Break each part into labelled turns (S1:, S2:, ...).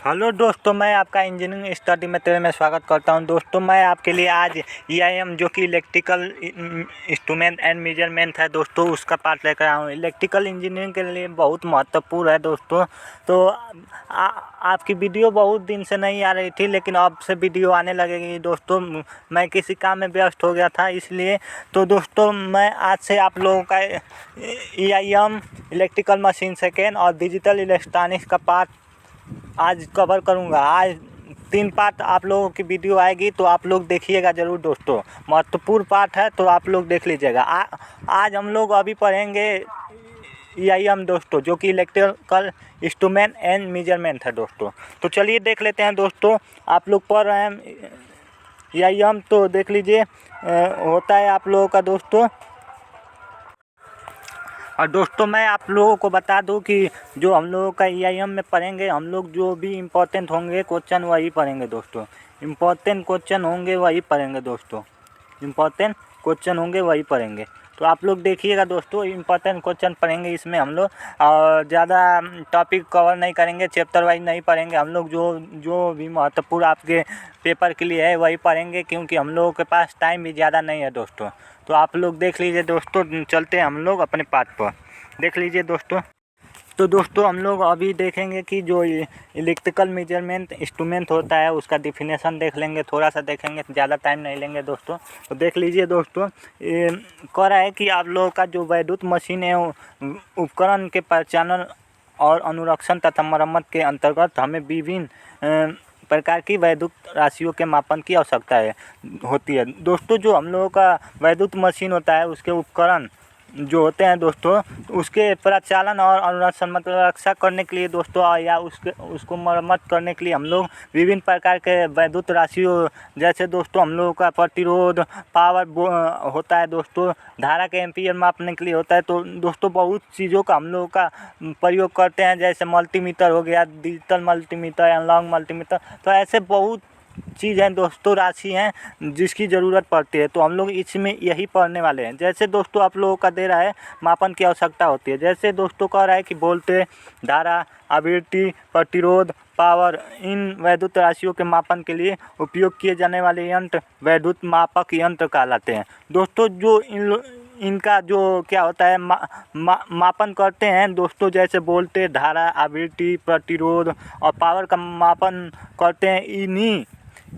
S1: Hello दोस्तों, मैं आपका इंजीनियरिंग स्टडी मटेरियल में स्वागत करता हूं। दोस्तों, मैं आपके लिए आज ईआईएम जो कि इलेक्ट्रिकल इंस्ट्रूमेंट एंड मेजरमेंट है दोस्तों, उसका पार्ट लेकर आया हूं। इलेक्ट्रिकल इंजीनियरिंग के लिए बहुत महत्वपूर्ण है दोस्तों। तो आपकी वीडियो बहुत दिन से नहीं आ रही थी, लेकिन अब से वीडियो आने लगेगी दोस्तों। मैं किसी काम में व्यस्त हो गया था इसलिए। तो दोस्तों, मैं आज से आप लोगों का ईआईएम इलेक्ट्रिकल मशीन सेकेंड और डिजिटल इलेक्ट्रॉनिक्स का पार्ट आज कवर करूंगा। आज 3 पार्ट आप लोगों की वीडियो आएगी, तो आप लोग देखिएगा ज़रूर दोस्तों। महत्वपूर्ण पार्ट है, तो आप लोग देख लीजिएगा। आज हम लोग अभी पढ़ेंगे ईआईएम दोस्तों, जो कि इलेक्ट्रिकल इंस्ट्रूमेंट एंड मेजरमेंट है दोस्तों। तो चलिए देख लेते हैं दोस्तों। आप लोग पढ़ रहे हैं ईआईएम, तो देख लीजिए होता है आप लोगों का दोस्तों। और दोस्तों, मैं आप लोगों को बता दूं कि जो हम लोगों का ईआईएम में पढ़ेंगे, हम लोग जो भी इम्पोर्टेंट होंगे क्वेश्चन वही पढ़ेंगे दोस्तों। इम्पोर्टेंट क्वेश्चन होंगे वही पढ़ेंगे दोस्तों। इम्पोर्टेंट क्वेश्चन होंगे वही पढ़ेंगे। तो आप लोग देखिएगा दोस्तों, इम्पोर्टेंट क्वेश्चन पढ़ेंगे इसमें हम लोग। और ज़्यादा टॉपिक कवर नहीं करेंगे, चैप्टर वाइज नहीं पढ़ेंगे हम लोग। जो जो भी महत्वपूर्ण आपके पेपर के लिए है वही पढ़ेंगे, क्योंकि हम लोगों के पास टाइम भी ज़्यादा नहीं है दोस्तों। तो आप लोग देख लीजिए दोस्तों। चलते हैं हम लोग अपने पार्ट पर। देख लीजिए दोस्तों। तो दोस्तों, हम लोग अभी देखेंगे कि जो इलेक्ट्रिकल मेजरमेंट इंस्ट्रूमेंट होता है उसका डिफिनेशन देख लेंगे, थोड़ा सा देखेंगे, ज़्यादा टाइम नहीं लेंगे दोस्तों। तो देख लीजिए दोस्तों, ये कह रहा है कि आप लोगों का जो वैद्युत मशीन है उपकरण के परिचालन और अनुरक्षण तथा मरम्मत के अंतर्गत हमें विभिन्न प्रकार की वैद्युत राशियों के मापन की आवश्यकता होती है दोस्तों। जो हम लोगों का वैद्युत मशीन होता है उसके उपकरण जो होते हैं दोस्तों, उसके परिचालन और अनुरक्षण मतलब रक्षा करने के लिए दोस्तों, या उसको मरम्मत करने के लिए हम लोग विभिन्न प्रकार के वैद्युत राशियों, जैसे दोस्तों हम लोगों का प्रतिरोध, पावर होता है दोस्तों, धारा के एम्पीयर मापने के लिए होता है। तो दोस्तों, बहुत चीज़ों का हम लोगों का प्रयोग करते हैं, जैसे मल्टीमीटर हो गया, डिजिटल मल्टीमीटर, एनालॉग मल्टीमीटर। तो ऐसे बहुत चीज़ हैं दोस्तों, राशि हैं जिसकी ज़रूरत पड़ती है। तो हम लोग इसमें यही पढ़ने वाले हैं। जैसे दोस्तों आप लोगों का दे रहा है मापन की आवश्यकता होती है। जैसे दोस्तों कह रहा है कि वोल्टेज, धारा, आवृत्ति, प्रतिरोध, पावर, इन वैद्युत राशियों के मापन के लिए उपयोग किए जाने वाले यंत्र वैद्युत मापक यंत्र कहलाते हैं दोस्तों। जो इनका जो क्या होता है मापन करते हैं दोस्तों, जैसे वोल्टेज, धारा, आवृत्ति, प्रतिरोध और पावर का मापन करते हैं।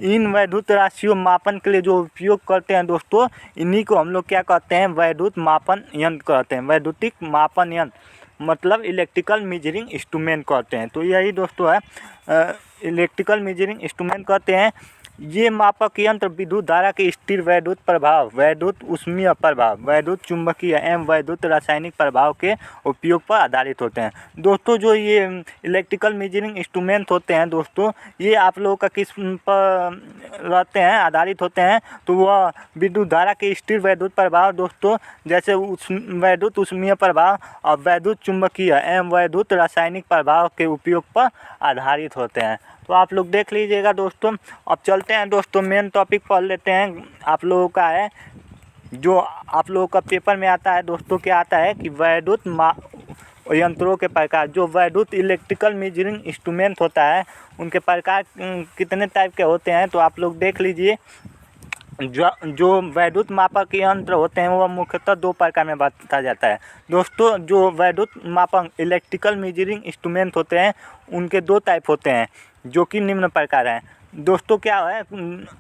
S1: इन वैद्युत राशियों मापन के लिए जो उपयोग करते हैं दोस्तों, इन्हीं को हम लोग क्या कहते हैं, वैद्युत मापन यंत्र कहते हैं। वैद्युतिक मापन यंत्र मतलब इलेक्ट्रिकल मेजरिंग इंस्ट्रूमेंट कहते हैं। तो यही दोस्तों है इलेक्ट्रिकल मेजरिंग इंस्ट्रूमेंट कहते हैं। ये मापक यंत्र विद्युत धारा के स्थिर वैद्युत प्रभाव, वैद्युत ऊष्मीय प्रभाव, वैद्युत चुंबकीय एवं वैद्युत रासायनिक प्रभाव के उपयोग पर आधारित होते हैं दोस्तों। जो ये इलेक्ट्रिकल मेजरिंग इंस्ट्रूमेंट होते हैं दोस्तों, ये आप लोगों का किस पर रहते हैं, आधारित होते हैं। तो वह विद्युत धारा के स्थिर वैद्युत प्रभाव दोस्तों, जैसे वैद्युत ऊष्मीय प्रभाव और वैद्युत चुंबकीय एवं वैद्युत रासायनिक प्रभाव के उपयोग पर आधारित होते हैं। तो आप लोग देख लीजिएगा दोस्तों। अब चलते हैं दोस्तों, मेन टॉपिक पढ़ लेते हैं। आप लोगों का है जो आप लोगों का पेपर में आता है दोस्तों, क्या आता है कि वैद्युत यंत्रों के प्रकार। जो वैद्युत इलेक्ट्रिकल मेजरिंग इंस्ट्रूमेंट होता है उनके प्रकार कितने टाइप के होते हैं, तो आप लोग देख लीजिए। जो वैद्युत मापक यंत्र होते हैं वह मुख्यतः 2 प्रकार में बांटा जाता है दोस्तों। जो वैद्युत मापक इलेक्ट्रिकल मेजरिंग इंस्ट्रूमेंट होते हैं उनके 2 टाइप होते हैं, जो कि निम्न प्रकार हैं दोस्तों। क्या है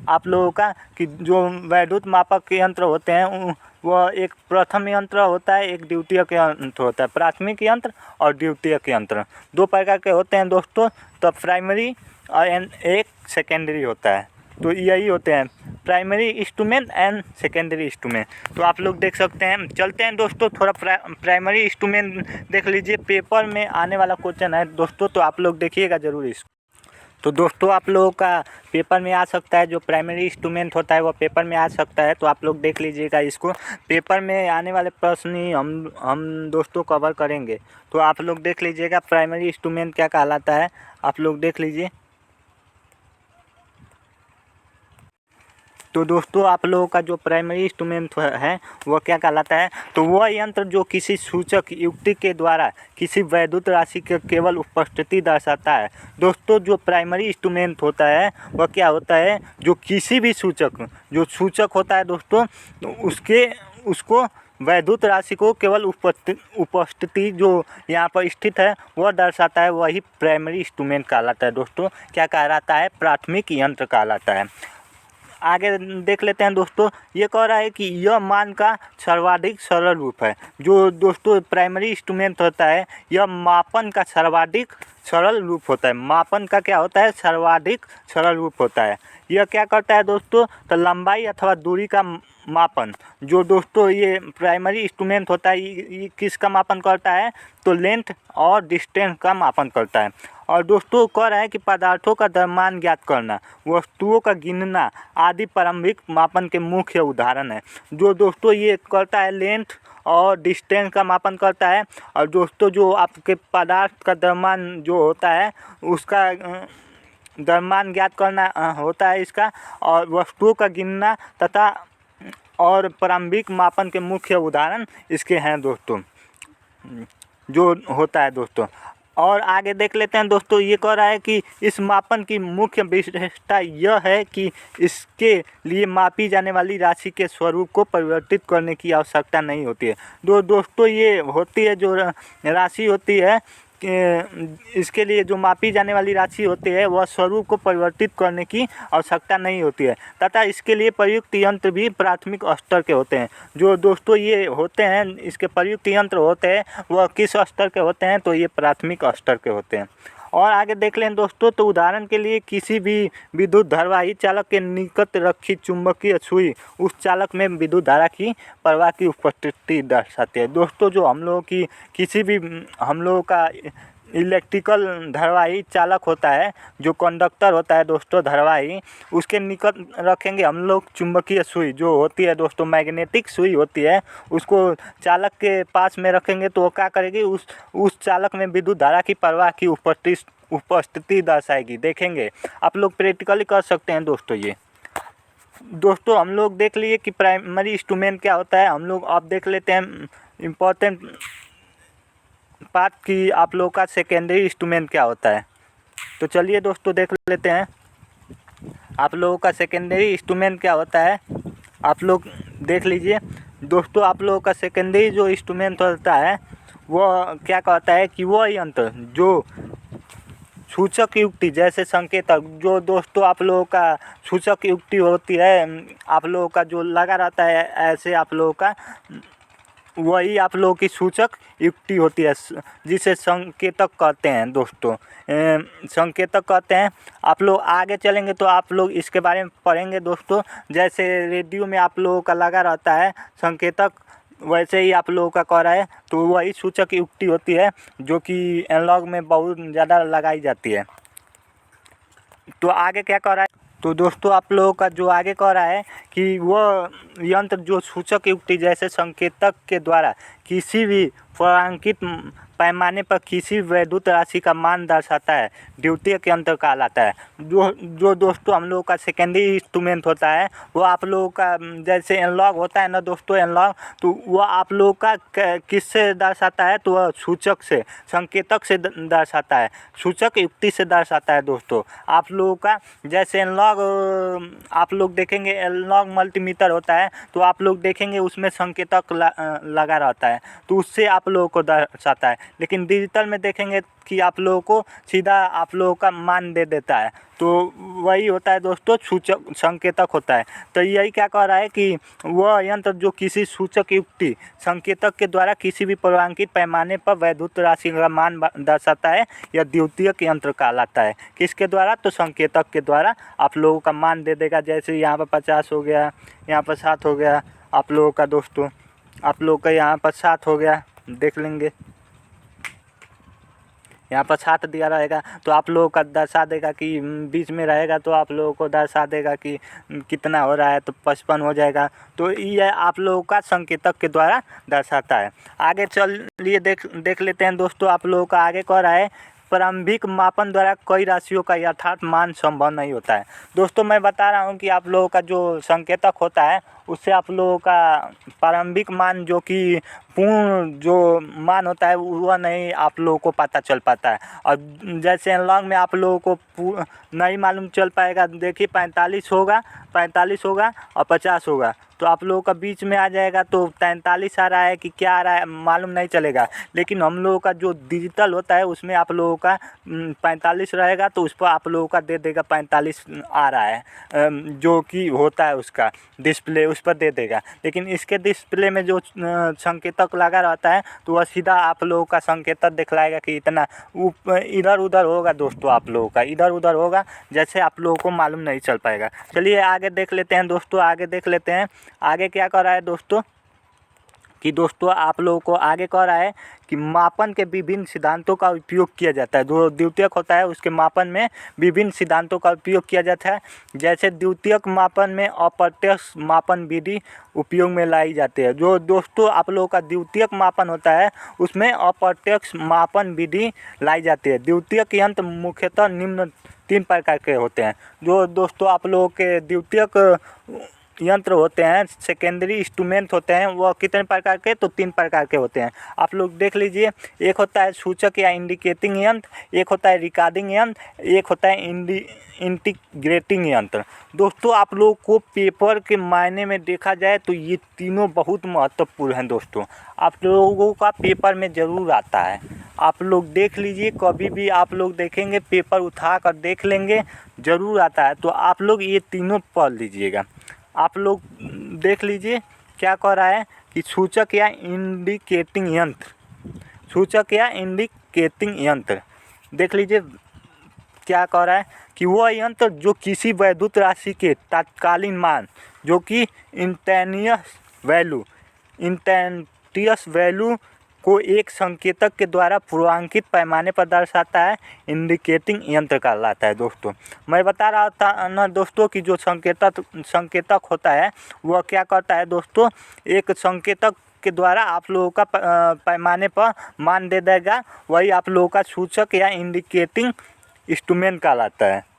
S1: आप लोगों का कि जो वैद्युत मापक यंत्र होते हैं वह एक प्रथम यंत्र होता है, एक द्वितीयक यंत्र होता है। प्राथमिक यंत्र और द्वितीयक यंत्र 2 प्रकार के होते हैं दोस्तों। तो प्राइमरी और एक सेकेंडरी होता है। तो यही होते हैं primary instrument and secondary instrument. तो आप लोग देख सकते हैं। चलते हैं दोस्तों, थोड़ा प्राइमरी इंस्ट्रूमेंट देख लीजिए। पेपर में आने वाला क्वेश्चन है दोस्तों, तो आप लोग देखिएगा ज़रूर इसको। तो दोस्तों, आप लोगों का पेपर में आ सकता है, जो प्राइमरी इंस्ट्रूमेंट होता है वो पेपर में आ सकता है। तो आप लोग देख लीजिएगा इसको। पेपर में आने वाले प्रश्न ही हम दोस्तों कवर करेंगे। तो आप लोग देख लीजिएगा प्राइमरी इंस्ट्रूमेंट क्या कहलाता है, आप लोग देख लीजिए। तो दोस्तों आप लोगों का जो प्राइमरी इंस्ट्रूमेंट है वह क्या कहलाता है? तो वह यंत्र जो किसी सूचक युक्ति के द्वारा किसी वैद्युत राशि के केवल उपस्थिति दर्शाता है। दोस्तों जो प्राइमरी इंस्ट्रूमेंट होता है वह क्या होता है? जो किसी भी जो सूचक होता है दोस्तों, उसको वैद्युत राशि को केवल उपस्थिति जो यहाँ पर स्थित है वह दर्शाता है, वही प्राइमरी इंस्ट्रूमेंट कहलाता है दोस्तों। क्या कहलाता है? प्राथमिक यंत्र कहलाता है। आगे देख लेते हैं दोस्तों, ये कह रहा है कि यह मान का सर्वाधिक सरल रूप है। जो दोस्तों प्राइमरी इंस्ट्रूमेंट होता है यह मापन का सर्वाधिक सरल रूप होता है। मापन का क्या होता है? सर्वाधिक सरल रूप होता है। यह क्या करता है दोस्तों? तो लंबाई अथवा दूरी का मापन। जो दोस्तों ये प्राइमरी इंस्ट्रूमेंट होता है ये किसका मापन करता है? तो लेंथ और डिस्टेंस का मापन करता है। और दोस्तों कह रहा है कि पदार्थों का द्रव्यमान ज्ञात करना, वस्तुओं का गिनना आदि प्रारंभिक मापन के मुख्य उदाहरण है। जो दोस्तों ये करता है लेंथ और डिस्टेंस का मापन करता है। और दोस्तों जो आपके पदार्थ का द्रव्यमान जो होता है उसका द्रव्यमान ज्ञात करना होता है इसका, और वस्तुओं का गिनना तथा और प्रारंभिक मापन के मुख्य उदाहरण इसके हैं दोस्तों, जो होता है दोस्तों। और आगे देख लेते हैं दोस्तों, ये कह रहा है कि इस मापन की मुख्य विशेषता यह है कि इसके लिए मापी जाने वाली राशि के स्वरूप को परिवर्तित करने की आवश्यकता नहीं होती है। दोस्तों ये होती है जो राशि होती है इसके लिए जो मापी जाने वाली राशि होती है वह स्वरूप को परिवर्तित करने की आवश्यकता नहीं होती है, तथा इसके लिए प्रयुक्त यंत्र भी प्राथमिक स्तर के होते हैं। जो दोस्तों ये होते हैं इसके प्रयुक्त यंत्र होते हैं वह किस स्तर के होते हैं? तो ये प्राथमिक स्तर के होते हैं। और आगे देख लें दोस्तों, तो उदाहरण के लिए किसी भी विद्युत धारावाही चालक के निकट रखी चुंबकीय सुई उस चालक में विद्युत धारा की प्रवाह की उपस्थिति दर्शाती है। दोस्तों जो हम लोगों का इलेक्ट्रिकल धारावाही चालक होता है, जो कंडक्टर होता है दोस्तों धारावाही, उसके निकट रखेंगे हम लोग चुंबकीय सुई जो होती है दोस्तों, मैग्नेटिक सुई होती है, उसको चालक के पास में रखेंगे तो वो क्या करेगी? उस चालक में विद्युत धारा की प्रवाह की उपस्थिति दर्शाएगी। देखेंगे आप लोग प्रैक्टिकली कर सकते हैं दोस्तों। ये दोस्तों हम लोग देख लिए कि प्राइमरी इंस्ट्रूमेंट क्या होता है। हम लोग अब देख लेते हैं इम्पोर्टेंट बात कि आप लोगों का सेकेंडरी इंस्ट्रूमेंट क्या होता है। तो चलिए दोस्तों देख लेते हैं आप लोगों का सेकेंडरी इंस्ट्रूमेंट क्या होता है। आप लोग देख लीजिए दोस्तों, आप लोगों का सेकेंडरी जो इंस्ट्रूमेंट होता है वह क्या कहता है कि वह यंत्र जो सूचक युक्ति जैसे संकेतक, जो दोस्तों आप लोगों का सूचक युक्ति होती है आप लोगों का जो लगा रहता है ऐसे आप लोगों का, वही आप लोगों की सूचक युक्ति होती है जिसे संकेतक कहते हैं दोस्तों। संकेतक कहते हैं। आप लोग आगे चलेंगे तो आप लोग इसके बारे में पढ़ेंगे दोस्तों। जैसे रेडियो में आप लोगों का लगा रहता है संकेतक, वैसे ही आप लोगों का कह रहा है, तो वही सूचक युक्ति होती है जो कि एनालॉग में बहुत ज़्यादा लगाई जाती है। तो आगे क्या कह रहा है? तो दोस्तों आप लोगों का जो आगे कह रहा है कि वह यंत्र जो सूचक युक्ति जैसे संकेतक के द्वारा किसी भी पूर्णांकित पैमाने पर किसी वैद्युत राशि का मान दर्शाता है, द्वितीयक यंत्र कहलाता है। जो दोस्तों हम लोगों का सेकेंडरी इंस्ट्रूमेंट होता है वो आप लोगों का जैसे एनालॉग होता है ना दोस्तों, एनालॉग, तो वह आप लोगों का किससे दर्शाता है? तो वह सूचक से, संकेतक से दर्शाता है, सूचक युक्ति से दर्शाता है दोस्तों। आप लोगों का जैसे एनालॉग आप लोग देखेंगे एनालॉग मल्टीमीटर होता है, तो आप लोग देखेंगे उसमें संकेतक लगा रहता है, तो उससे आप लोगों को दर्शाता है। लेकिन डिजिटल में देखेंगे कि आप लोगों को सीधा आप लोगों का मान दे देता है, तो वही होता है दोस्तों सूचक संकेतक होता है। तो यही क्या कह रहा है कि वह यंत्र जो किसी सूचक युक्ति संकेतक के द्वारा किसी भी पूर्णांकित पैमाने पर वैद्युत राशि का मान दर्शाता है, यह द्वितीयक यंत्र कहलाता है। किसके द्वारा? तो संकेतक के द्वारा आप लोगों का मान दे देगा। जैसे यहाँ पर 50 हो गया, यहाँ पर 7 हो गया आप लोगों का दोस्तों, आप लोग का यहाँ पर 7 हो गया, देख लेंगे यहाँ पर 7 दिया रहेगा तो आप लोगों का दर्शा देगा कि बीच में रहेगा तो आप लोगों को दर्शा देगा कि कितना हो रहा है, तो 55 हो जाएगा। तो ये आप लोगों का संकेतक के द्वारा दर्शाता है। आगे चलिए देख लेते हैं दोस्तों। आप लोगों का आगे कह रहा है प्रारंभिक मापन द्वारा कई राशियों का यथार्थ मान संभव नहीं होता है। दोस्तों मैं बता रहा हूँ कि आप लोगों का जो संकेतक होता है उससे आप लोगों का प्रारंभिक मान जो कि पूर्ण जो मान होता है वह नहीं आप लोगों को पता चल पाता है। और जैसे एनालॉग में आप लोगों को नहीं मालूम चल पाएगा। देखिए 45 होगा और 50 होगा तो आप लोगों का बीच में आ जाएगा, तो 43 आ रहा है कि क्या आ रहा है मालूम नहीं चलेगा। लेकिन हम लोगों का जो डिजिटल होता है उसमें आप लोगों का 45 रहेगा तो उस पर आप लोगों का दे देगा 45 आ रहा है, जो कि होता है उसका डिस्प्ले उस पर दे देगा। लेकिन इसके डिस्प्ले में जो संकेतक लगा रहता है तो वह सीधा आप लोगों का संकेतक दिखलाएगा कि इतना इधर उधर होगा। दोस्तों आप लोगों का इधर उधर होगा, जैसे आप लोगों को मालूम नहीं चल पाएगा। चलिए आगे देख लेते हैं दोस्तों, आगे देख लेते हैं आगे क्या कर रहा है दोस्तों कि दोस्तों आप लोगों को आगे कह रहा है कि मापन के विभिन्न सिद्धांतों का उपयोग किया जाता है। जो द्वितीयक होता है उसके मापन में विभिन्न सिद्धांतों का उपयोग किया जाता है। जैसे द्वितीयक मापन में अप्रत्यक्ष मापन विधि उपयोग में लाई जाती है। जो दोस्तों आप लोगों का द्वितीयक मापन होता है उसमें अप्रत्यक्ष मापन विधि लाई जाती है। द्वितीयक यंत्र मुख्यतः निम्न 3 प्रकार के होते हैं। जो दोस्तों आप लोगों के द्वितीयक यंत्र होते हैं, सेकेंडरी इंस्ट्रूमेंट होते हैं, वह कितने प्रकार के, तो 3 प्रकार के होते हैं। आप लोग देख लीजिए, एक होता है सूचक या इंडिकेटिंग यंत्र, एक होता है रिकॉर्डिंग यंत्र, एक होता है इंटीग्रेटिंग यंत्र। दोस्तों आप लोग को पेपर के मायने में देखा जाए तो ये तीनों बहुत महत्वपूर्ण हैं। दोस्तों आप लोगों का पेपर में ज़रूर आता है, आप लोग देख लीजिए, कभी भी आप लोग देखेंगे पेपर उठा कर देख लेंगे ज़रूर आता है। तो आप लोग ये तीनों पढ़ लीजिएगा। आप लोग देख लीजिए क्या कह रहा है कि सूचक या इंडिकेटिंग यंत्र, सूचक या इंडिकेटिंग यंत्र देख लीजिए क्या कह रहा है कि वह यंत्र जो किसी वैद्युत राशि के तात्कालीन मान जो कि इंस्टेंटेनियस वैल्यू को एक संकेतक के द्वारा पूर्वांकित पैमाने पर दर्शाता है, इंडिकेटिंग यंत्र कहलाता है। दोस्तों मैं बता रहा था ना दोस्तों कि जो संकेतक होता है वह क्या करता है दोस्तों, एक संकेतक के द्वारा आप लोगों का पैमाने पर मान दे देगा, वही आप लोगों का सूचक या इंडिकेटिंग इंस्ट्रूमेंट कहलाता है।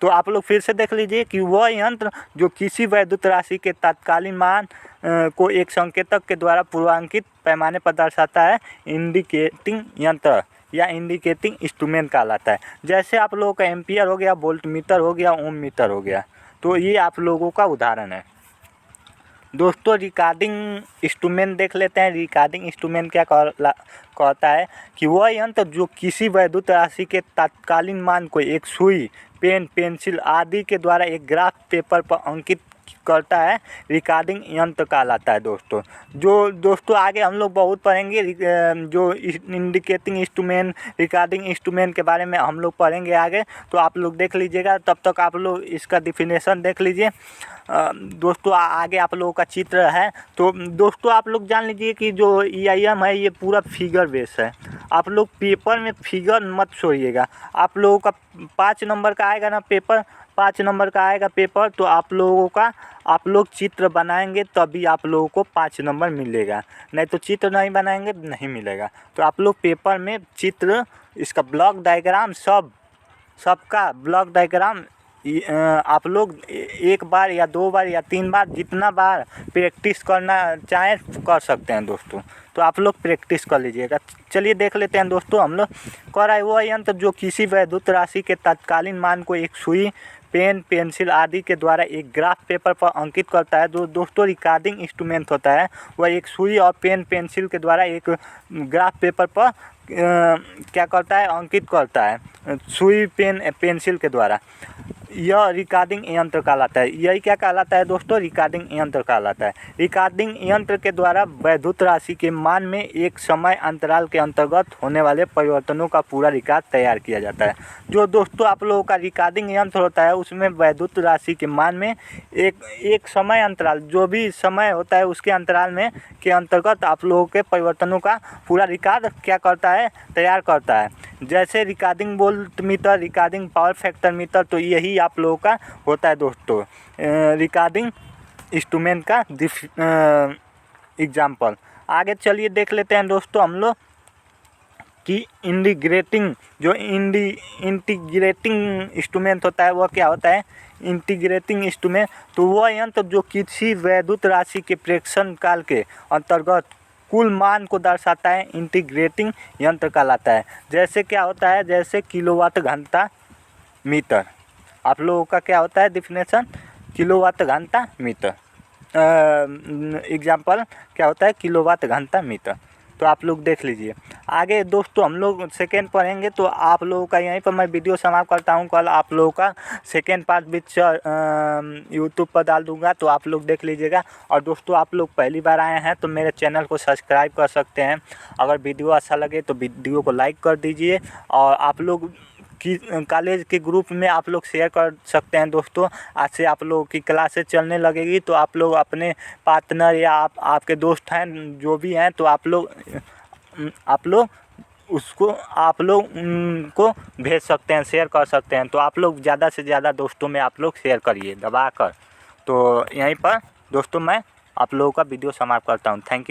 S1: तो आप लोग फिर से देख लीजिए कि वह यंत्र जो किसी वैद्युत राशि के तात्कालीन मान को एक संकेतक के द्वारा पूर्वांकित पैमाने पर दर्शाता है, इंडिकेटिंग यंत्र या इंडिकेटिंग इंस्ट्रूमेंट कहलाता है। जैसे आप लोगों का एम्पियर हो गया, वोल्ट मीटर हो गया, ओम मीटर हो गया, तो ये आप लोगों का उदाहरण है। दोस्तों रिकॉर्डिंग इंस्ट्रूमेंट देख लेते हैं। रिकॉर्डिंग इंस्ट्रूमेंट क्या कहता है कि वह यंत्र जो किसी वैद्युत राशि के तात्कालीन मान को एक सुई, पेन, पेंसिल आदि के द्वारा एक ग्राफ पेपर पर अंकित करता है, रिकॉर्डिंग यंत्र कहलाता है। दोस्तों आगे हम लोग बहुत पढ़ेंगे जो इंडिकेटिंग इंस्ट्रूमेंट, रिकॉर्डिंग इंस्ट्रूमेंट के बारे में हम लोग पढ़ेंगे आगे, तो आप लोग देख लीजिएगा। तब तक आप लोग इसका डिफिनेशन देख लीजिए। दोस्तों आगे आप लोगों का चित्र है, तो दोस्तों आप लोग जान लीजिए कि जो EIM है ये पूरा फिगर बेस है। आप लोग पेपर में फिगर मत छोड़िएगा। आप लोगों का 5 नंबर का आएगा ना पेपर, 5 नंबर का आएगा पेपर, तो आप लोग चित्र बनाएंगे तभी आप लोगों को 5 नंबर मिलेगा, नहीं तो चित्र नहीं बनाएंगे नहीं मिलेगा। तो आप लोग पेपर में चित्र, इसका ब्लॉक डायग्राम, सबका ब्लॉक डायग्राम आप लोग 1 बार या 2 बार या 3 बार जितना बार प्रैक्टिस करना चाहें कर सकते हैं दोस्तों। तो आप लोग प्रैक्टिस कर लीजिएगा। चलिए देख लेते हैं दोस्तों, हम लोग कह रहा है वह यंत्र जो किसी वैद्युत राशि के तत्कालीन मान को एक सुई, पेन, पेंसिल आदि के द्वारा एक ग्राफ पेपर पर अंकित करता है। दोस्तों रिकॉर्डिंग इंस्ट्रूमेंट होता है वह एक सुई और पेन, पेंसिल के द्वारा एक ग्राफ पेपर पर क्या करता है, अंकित करता है, सुई, पेन, पेंसिल के द्वारा। यह रिकॉर्डिंग यंत्र कहलाता है। यही क्या कहलाता है दोस्तों, रिकॉर्डिंग यंत्र कहलाता है। रिकॉर्डिंग यंत्र के द्वारा वैद्युत राशि के मान में एक समय अंतराल के अंतर्गत होने वाले परिवर्तनों का पूरा रिकॉर्ड तैयार किया जाता है। जो दोस्तों आप लोगों का रिकॉर्डिंग यंत्र होता है उसमें वैद्युत राशि के मान में एक समय अंतराल, जो भी समय होता है उसके अंतराल में के अंतर्गत आप लोगों के परिवर्तनों का पूरा रिकॉर्ड क्या करता है, तैयार करता है। जैसे recording volt meter, recording power factor metre, तो यही आप लोगों का होता है दोस्तों रिकॉर्डिंग इंस्ट्रूमेंट का एग्जाम्पल। आगे चलिए देख लेते हैं दोस्तों हम लोग कि इंटीग्रेटिंग इंस्ट्रूमेंट होता है, वह क्या होता है, इंटीग्रेटिंग इंस्ट्रूमेंट। तो वह यंत्र जो किसी वैद्युत राशि के प्रेक्षण काल के अंतर्गत कुल मान को दर्शाता है, इंटीग्रेटिंग यंत्र कहलाता है। जैसे क्या होता है, जैसे किलोवाट घंटा मीटर, आप लोगों का क्या होता है डिफिनेशन, किलोवाट घंटा मीटर। एग्जाम्पल क्या होता है, किलोवाट घंटा मीटर। तो आप लोग देख लीजिए। आगे दोस्तों हम लोग सेकेंड पढ़ेंगे, तो आप लोगों का यहीं पर मैं वीडियो समाप्त करता हूँ। कल आप लोगों का सेकेंड पार्ट भी यूट्यूब पर डाल दूँगा, तो आप लोग देख लीजिएगा। और दोस्तों आप लोग पहली बार आए हैं तो मेरे चैनल को सब्सक्राइब कर सकते हैं। अगर वीडियो अच्छा लगे तो वीडियो को लाइक कर दीजिए, और आप लोग कि कॉलेज के ग्रुप में आप लोग शेयर कर सकते हैं दोस्तों। आज से आप लोगों की क्लासेस चलने लगेगी, तो आप लोग अपने पार्टनर या आपके दोस्त हैं जो भी हैं, तो आप लोग उनको भेज सकते हैं, शेयर कर सकते हैं। तो आप लोग ज़्यादा से ज़्यादा दोस्तों में आप लोग शेयर करिए दबा कर। तो यहीं पर दोस्तों मैं आप लोगों का वीडियो समाप्त करता हूँ। Thank you.